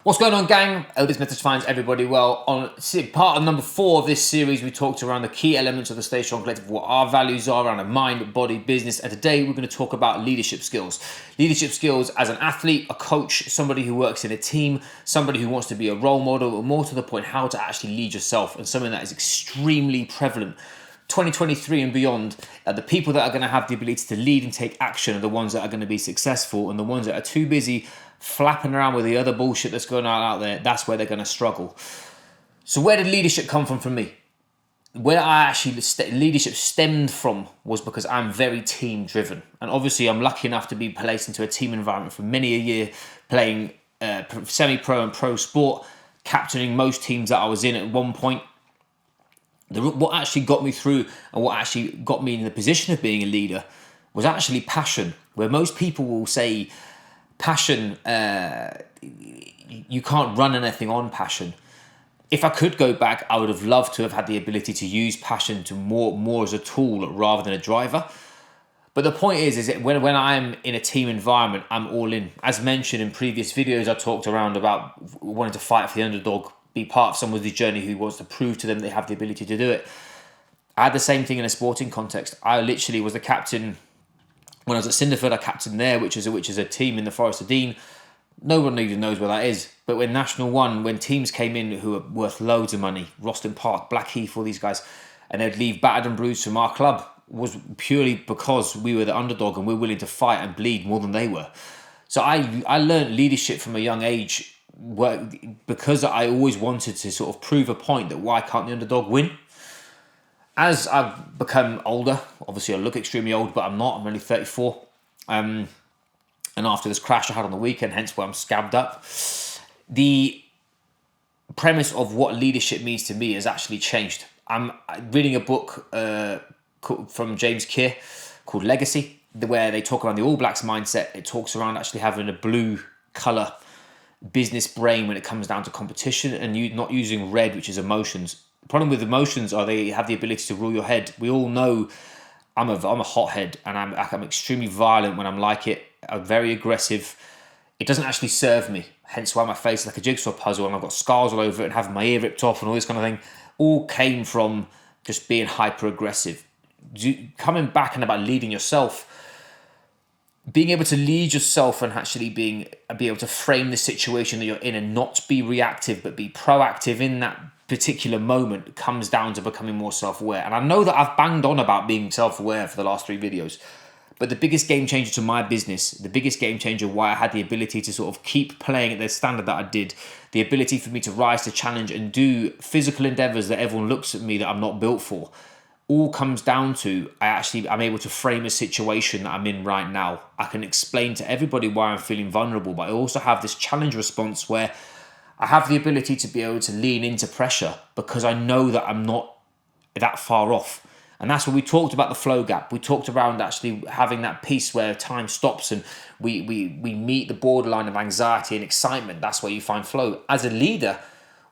What's going on, gang? This message finds everybody well. On part of number 4 of this series, we talked around the key elements of the Stay Strong Collective, what our values are around the mind, body, business. And today we're going to talk about leadership skills. Leadership skills as an athlete, a coach, somebody who works in a team, somebody who wants to be a role model, or more to the point, how to actually lead yourself, and something that is extremely prevalent. 2023 and beyond, the people that are going to have the ability to lead and take action are the ones that are going to be successful, and the ones that are too busy flapping around with the other bullshit that's going on out there, that's where they're going to struggle. So where did leadership come from for me? Where I actually leadership stemmed from was because I'm very team driven, and obviously I'm lucky enough to be placed into a team environment for many a year, playing semi-pro and pro sport, captaining most teams that I was in at one point. What actually got me through and what actually got me in the position of being a leader was actually passion, where most people will say passion, you can't run anything on passion. If I could go back, I would have loved to have had the ability to use passion to more as a tool rather than a driver. But the point is that when I'm in a team environment, I'm all in. As mentioned in previous videos, I talked around about wanting to fight for the underdog, be part of somebody's journey who wants to prove to them they have the ability to do it. I had the same thing in a sporting context. I literally was the captain. When I was at Cinderford, I captained there, which is a team in the Forest of Dean. No one even knows where that is. But when National won, when teams came in who were worth loads of money, Roston Park, Blackheath, all these guys, and they'd leave battered and bruised from our club, was purely because we were the underdog and we're willing to fight and bleed more than they were. So I learned leadership from a young age because I always wanted to sort of prove a point that why can't the underdog win? As I've become older, obviously I look extremely old, but I'm not. I'm only 34. And after this crash I had on the weekend, hence why I'm scabbed up, the premise of what leadership means to me has actually changed. I'm reading a book from James Tthe called Legacy, where they talk around the All Blacks mindset. It talks around actually having a blue colour business brain when it comes down to competition, and you not using red, which is emotions. The problem with emotions are they have the ability to rule your head. We all know I'm a hothead, and I'm extremely violent when I'm like it. I'm very aggressive. It doesn't actually serve me. Hence why my face is like a jigsaw puzzle, and I've got scars all over it, and having my ear ripped off, and all this kind of thing. All came from just being hyper aggressive. Coming back and about leading yourself, being able to lead yourself and actually be able to frame the situation that you're in and not be reactive but be proactive in that particular moment comes down to becoming more self-aware. And I know that I've banged on about being self-aware for the last 3 videos, but the biggest game changer to my business, the biggest game changer why I had the ability to sort of keep playing at the standard that I did, the ability for me to rise to challenge and do physical endeavors that everyone looks at me that I'm not built for, all comes down to I'm able to frame a situation that I'm in right now. I can explain to everybody why I'm feeling vulnerable, but I also have this challenge response where I have the ability to be able to lean into pressure because I know that I'm not that far off. And that's what we talked about, the flow gap. We talked around actually having that piece where time stops and we meet the borderline of anxiety and excitement. That's where you find flow. As a leader,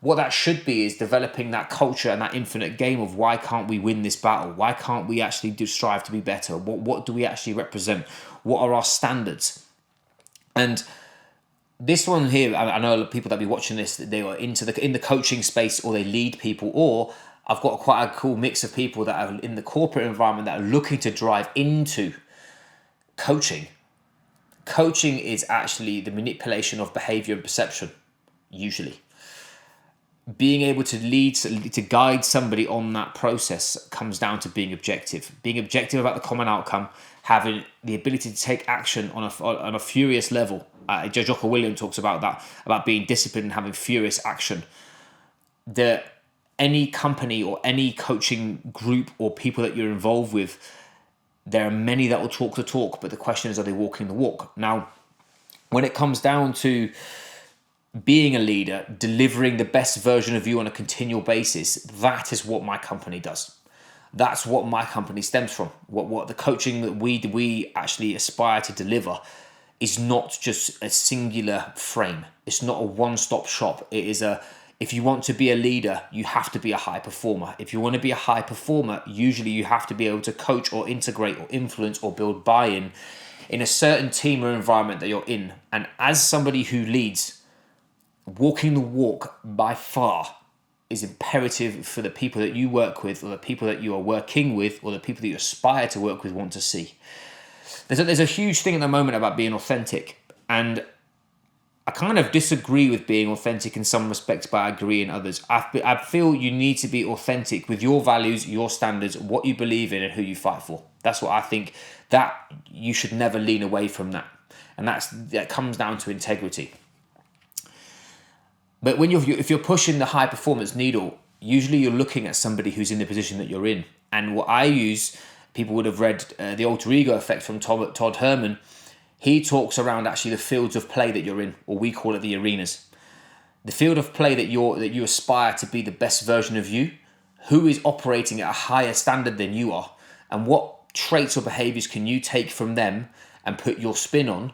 what that should be is developing that culture and that infinite game of why can't we win this battle? Why can't we actually strive to be better? What do we actually represent? What are our standards? And this one here, I know people that be watching this, they are in the coaching space, or they lead people, or I've got quite a cool mix of people that are in the corporate environment that are looking to drive into coaching. Coaching is actually the manipulation of behavior and perception, usually. Being able to lead, to guide somebody on that process comes down to being objective. Being objective about the common outcome, having the ability to take action on a furious level. Jocko Williams talks about that, about being disciplined and having furious action. Any company or any coaching group or people that you're involved with, there are many that will talk the talk, but the question is, are they walking the walk? Now, when it comes down to being a leader, delivering the best version of you on a continual basis, that is what my company does. That's what my company stems from. What the coaching that we actually aspire to deliver is not just a singular frame. It's not a one-stop shop. It is if you want to be a leader, you have to be a high performer. If you want to be a high performer, usually you have to be able to coach or integrate or influence or build buy-in in a certain team or environment that you're in. And as somebody who leads, walking the walk by far is imperative for the people that you work with, or the people that you are working with, or the people that you aspire to work with want to see. There's a huge thing at the moment about being authentic, and I kind of disagree with being authentic in some respects, but I agree in others. I feel you need to be authentic with your values, your standards, what you believe in, and who you fight for. That's what I think, that you should never lean away from that. And that comes down to integrity. But if you're pushing the high performance needle, usually you're looking at somebody who's in the position that you're in. And what I use, people would have read The Alter Ego Effect from Todd Herman. He talks around actually the fields of play that you're in, or we call it the arenas. The field of play that you aspire to be the best version of you, who is operating at a higher standard than you are, and what traits or behaviors can you take from them and put your spin on.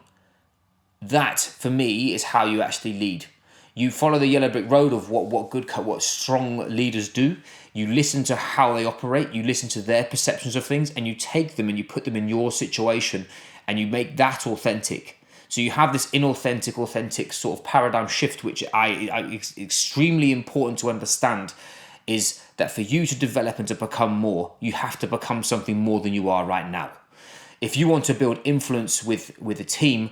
That, for me, is how you actually lead. You follow the yellow brick road of what strong leaders do. You listen to how they operate. You listen to their perceptions of things, and you take them and you put them in your situation, and you make that authentic. So you have this inauthentic, authentic sort of paradigm shift, which it's extremely important to understand, is that for you to develop and to become more, you have to become something more than you are right now. If you want to build influence with a team,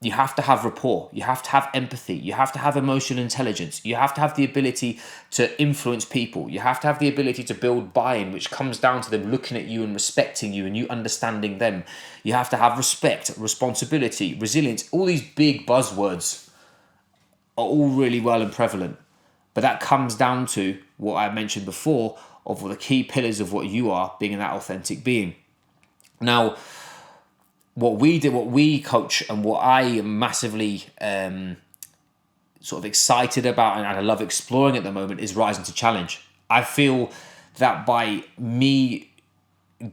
you have to have rapport, you have to have empathy, you have to have emotional intelligence, you have to have the ability to influence people, you have to have the ability to build buy-in, which comes down to them looking at you and respecting you and you understanding them. You have to have respect, responsibility, resilience. All these big buzzwords are all really well and prevalent, but that comes down to what I mentioned before of the key pillars of what you are, being that authentic being. Now, what we coach, and what I am massively sort of excited about and I love exploring at the moment, is rising to challenge. I feel that by me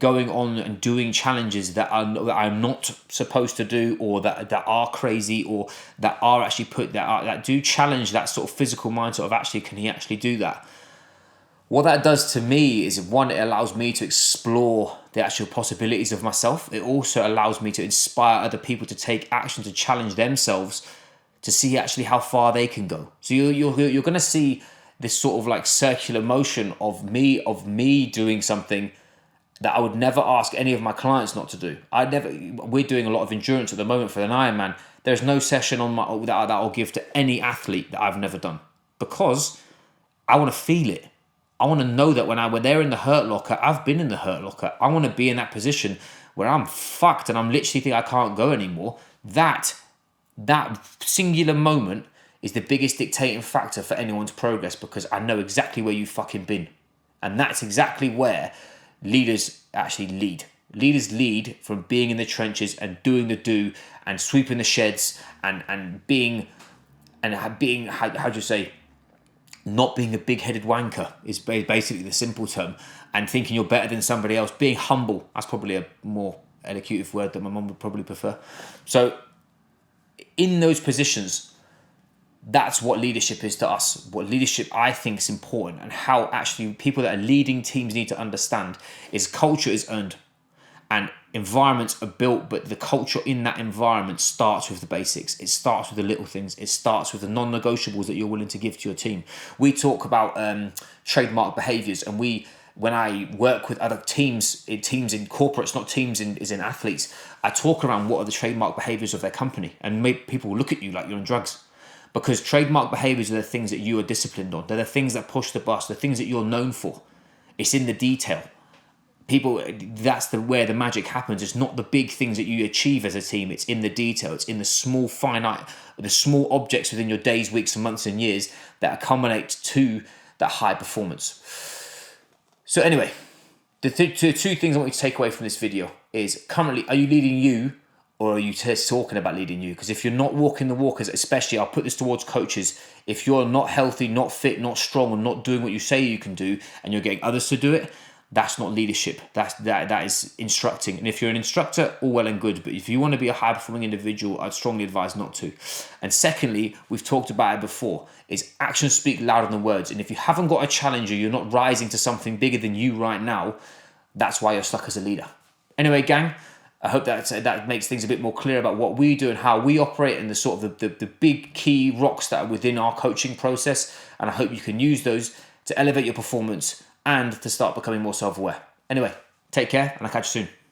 going on and doing challenges that I'm not supposed to do, or that are crazy, or that are actually that do challenge that sort of physical mindset of actually, can he actually do that? What that does to me is, one, it allows me to explore the actual possibilities of myself. It also allows me to inspire other people to take action, to challenge themselves, to see actually how far they can go. So you're going to see this sort of like circular motion of me doing something that I would never ask any of my clients not to do. We're doing a lot of endurance at the moment for an Ironman. There's no session that I'll give to any athlete that I've never done, because I want to feel it. I want to know that when they're in the hurt locker, I've been in the hurt locker. I want to be in that position where I'm fucked and I'm literally think I can't go anymore. That singular moment is the biggest dictating factor for anyone's progress, because I know exactly where you've fucking been. And that's exactly where leaders actually lead. Leaders lead from being in the trenches and doing the do and sweeping the sheds and being, how do you say, not being a big-headed wanker is basically the simple term, and thinking you're better than somebody else. Being humble, that's probably a more elocutive word that my mum would probably prefer. So in those positions, that's what leadership is to us. What leadership I think is important, and how actually people that are leading teams need to understand, is culture is earned and environments are built, but the culture in that environment starts with the basics. It starts with the little things. It starts with the non-negotiables that you're willing to give to your team. We talk about trademark behaviors, and when I work with other teams in corporates, not teams in athletes, I talk around what are the trademark behaviors of their company, and people look at you like you're on drugs. Because trademark behaviors are the things that you are disciplined on. They're the things that push the bus, the things that you're known for. It's in the detail. That's where the magic happens. It's not the big things that you achieve as a team. It's in the detail. It's in the small objects within your days, weeks, and months and years that accumulate to that high performance. So anyway, the two things I want you to take away from this video is, currently, are you leading you, or are you just talking about leading you? Because if you're not walking the walk, especially, I'll put this towards coaches, if you're not healthy, not fit, not strong, or not doing what you say you can do, and you're getting others to do it, that's not leadership. That is instructing. And if you're an instructor, all well and good. But if you want to be a high-performing individual, I'd strongly advise not to. And secondly, we've talked about it before, is actions speak louder than words. And if you haven't got a challenger, you're not rising to something bigger than you right now, that's why you're stuck as a leader. Anyway, gang, I hope that makes things a bit more clear about what we do and how we operate and the sort of the big key rocks that are within our coaching process. And I hope you can use those to elevate your performance and to start becoming more self-aware. Anyway, take care and I'll catch you soon.